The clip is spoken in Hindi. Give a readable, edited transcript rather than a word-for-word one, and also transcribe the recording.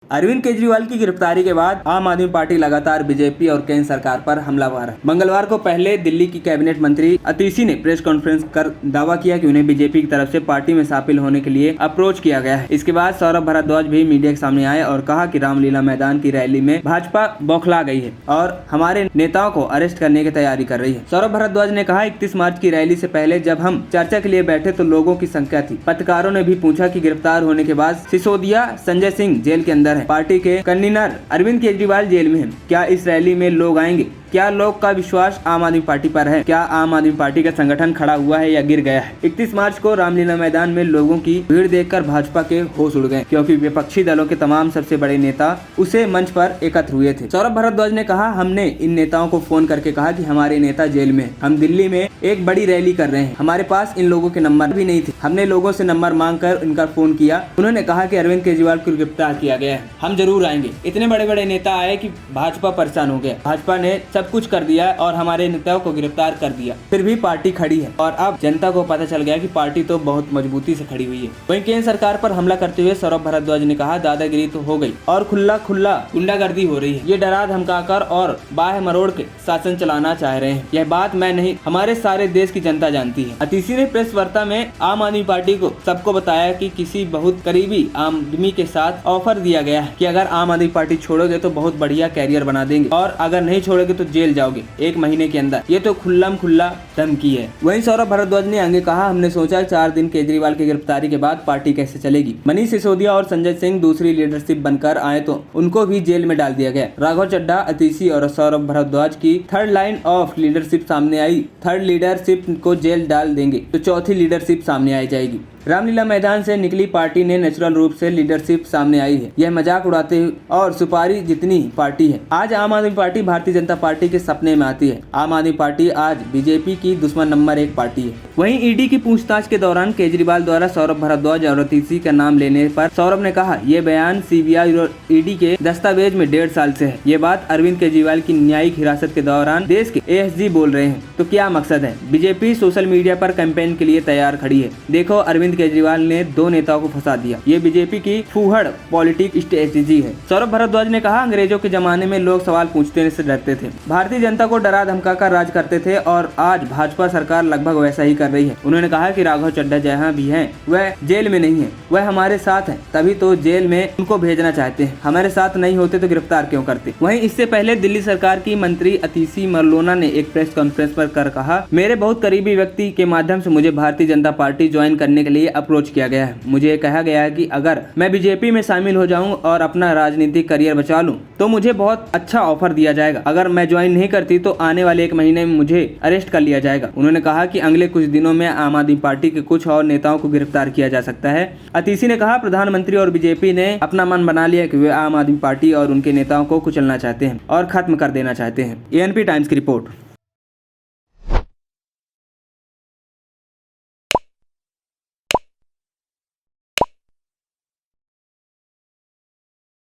अरविंद केजरीवाल की गिरफ्तारी के बाद आम आदमी पार्टी लगातार बीजेपी और केंद्र सरकार पर हमलावर है। मंगलवार को पहले दिल्ली की कैबिनेट मंत्री अतिशी ने प्रेस कॉन्फ्रेंस कर दावा किया कि उन्हें बीजेपी की तरफ से पार्टी में शामिल होने के लिए अप्रोच किया गया है। इसके बाद सौरभ भारद्वाज भी मीडिया के सामने आए और कहा कि रामलीला मैदान की रैली में भाजपा बौखला गई है और हमारे नेताओं को अरेस्ट करने की तैयारी कर रही है। सौरभ भारद्वाज ने कहा, 31 मार्च की रैली से पहले जब हम चर्चा के लिए बैठे तो लोगों की संख्या थी। पत्रकारों ने भी पूछा कि गिरफ्तार होने के बाद सिसोदिया संजय सिंह जेल के अंदर है, पार्टी के कन्वीनर अरविंद केजरीवाल जेल में हैं। क्या इस रैली में लोग आएंगे? क्या लोग का विश्वास आम आदमी पार्टी पर है? क्या आम आदमी पार्टी का संगठन खड़ा हुआ है या गिर गया है? 31 मार्च को रामलीला मैदान में लोगों की भीड़ देखकर भाजपा के होश उड़ गए, क्योंकि विपक्षी दलों के तमाम सबसे बड़े नेता उसे मंच पर एकत्र हुए थे। सौरभ भारद्वाज ने कहा, हमने इन नेताओं को फोन करके कहा कि हमारे नेता जेल में, हम दिल्ली में एक बड़ी रैली कर रहे हैं, हमारे पास इन लोगों के नंबर भी नहीं थे। हमने लोगों से नंबर मांग कर इनका फोन किया। उन्होंने कहा कि अरविंद केजरीवाल को गिरफ्तार किया गया है, हम जरूर आएंगे। इतने बड़े बड़े नेता आए कि भाजपा परेशान हो गया। भाजपा ने सब कुछ कर दिया और हमारे नेताओं को गिरफ्तार कर दिया, फिर भी पार्टी खड़ी है और अब जनता को पता चल गया कि पार्टी तो बहुत मजबूती से खड़ी हुई है। वहीं केंद्र सरकार पर हमला करते हुए सौरभ भारद्वाज ने कहा, दादागिरी तो हो गई और खुला गुंडागर्दी हो रही है। ये डरा धमकाकर और बाह मरोड़ के शासन चलाना चाह रहे हैं। यह बात मैं नहीं, हमारे सारे देश की जनता जानती है। अतिशी ने प्रेस वार्ता में आम आदमी पार्टी को सबको बताया कि किसी बहुत करीबी आदमी के साथ ऑफर दिया गया है कि अगर आम आदमी पार्टी छोड़ोगे तो बहुत बढ़िया कैरियर बना देंगे और अगर नहीं छोड़ोगे तो जेल जाओगे 1 महीने के अंदर। ये तो खुल्ला धमकी है। वहीं सौरभ भारद्वाज ने आगे कहा, हमने सोचा 4 दिन केजरीवाल की गिरफ्तारी के बाद पार्टी कैसे चलेगी। मनीष सिसोदिया और संजय सिंह दूसरी लीडरशिप बनकर आए तो उनको भी जेल में डाल दिया गया। राघव चड्ढा, अतिशी और सौरभ भारद्वाज की थर्ड लाइन ऑफ लीडरशिप सामने आई। थर्ड लीडरशिप को जेल डाल देंगे तो चौथी लीडरशिप सामने आई जाएगी। रामलीला मैदान से निकली पार्टी ने नेचुरल रूप से लीडरशिप सामने आई है। यह मजाक उड़ाते हुए और सुपारी जितनी पार्टी है। आज आम आदमी पार्टी भारतीय जनता पार्टी के सपने में आती है। आम आदमी पार्टी आज बीजेपी की दुश्मन नंबर 1 पार्टी है। वहीं ईडी की पूछताछ के दौरान केजरीवाल द्वारा सौरभ भारद्वाज और अतिशी का नाम लेने पर सौरभ ने कहा, यह बयान सीबीआई और ईडी के दस्तावेज में 1.5 साल से है। ये बात अरविंद केजरीवाल की न्यायिक हिरासत के दौरान देश के एएसजी बोल रहे हैं। तो क्या मकसद है? बीजेपी सोशल मीडिया पर कैंपेन के लिए तैयार खड़ी है। देखो, अरविंद केजरीवाल ने 2 नेताओं को फंसा दिया। ये बीजेपी की फूहड़ पॉलिटिक स्ट्रेटेजी है। सौरभ भारद्वाज ने कहा, अंग्रेजों के जमाने में लोग सवाल पूछने से डरते थे, भारतीय जनता को डरा धमका कर राज करते थे और आज भाजपा सरकार लगभग वैसा ही कर रही है। उन्होंने कहा कि राघव चड्ढा जहाँ भी हैं, वह जेल में नहीं है, वह हमारे साथ है, तभी तो जेल में उनको भेजना चाहते हैं। हमारे साथ नहीं होते तो गिरफ्तार क्यों करते? वहीं इससे पहले दिल्ली सरकार की मंत्री अतिशी मरलोना ने एक प्रेस कॉन्फ्रेंस पर कहा, मेरे बहुत करीबी व्यक्ति के माध्यम से मुझे भारतीय जनता पार्टी ज्वाइन करने के लिए अप्रोच किया गया है। मुझे कहा गया है कि अगर मैं बीजेपी में शामिल हो जाऊं और अपना राजनीतिक करियर बचा लूं तो मुझे बहुत अच्छा ऑफर दिया जाएगा। अगर मैं ज्वाइन नहीं करती तो आने वाले 1 महीने में मुझे अरेस्ट कर लिया जाएगा। उन्होंने कहा कि अगले कुछ दिनों में आम आदमी पार्टी के कुछ और नेताओं को गिरफ्तार किया जा सकता है। अतिशी ने कहा, प्रधानमंत्री और बीजेपी ने अपना मन बना लिया कि वे आम आदमी पार्टी और उनके नेताओं को कुचलना चाहते हैं और खत्म कर देना चाहते हैं। एएनपी टाइम्स की रिपोर्ट।